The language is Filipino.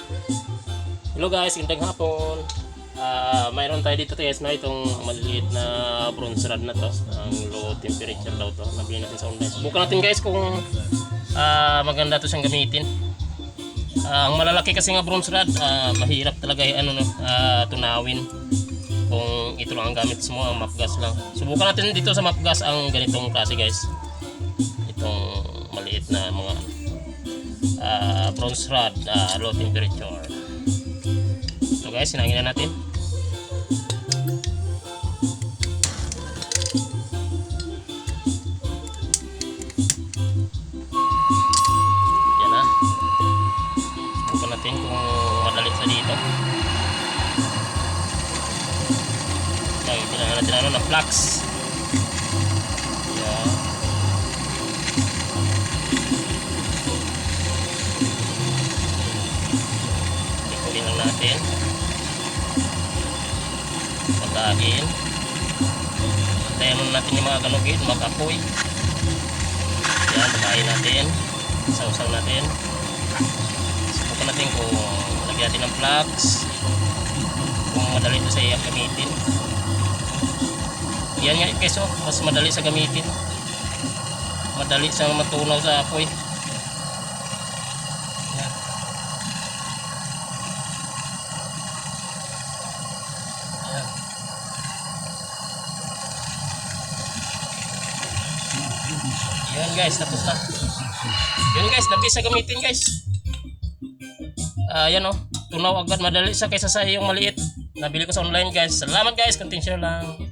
Hello guys, gandang hapon. Mayroon tayo dito guys na itong maliliit na bronze rod na to. Ang low temperature daw to. Nabili natin sa online. Subukan natin guys kung maganda to siyang gamitin. Ang malalaki kasi nga bronze rod, mahirap talaga tunawin. Kung ito lang ang gamit mo, ang mapgas lang. Subukan natin dito sa mapgas ang ganitong klase guys. Itong maliit na mga bronze rod, low temperature. So guys, sinangin na natin. Yan na. Subukan natin kung madali sa dito. Yan, kailangan natin ng flux. Yan. Ikutin lang natin. Pagkain. Antayin muna natin yung mga ganugin, mag-apoy. Yan, pagkain natin. Sausaw natin. Subukan natin kung lagyan natin ng flux. Kung madali ito sa iyang gamitin. Yan nga keso, mas madali sa gamitin. Madali sa matunaw sa apoy. Yan. Yan. Yan guys, tapos na. Yan guys, labis sa gamitin guys. Yan tunaw agad, madali sa kaysa sa yung maliit. Nabili ko sa online guys. Salamat guys, continue lang.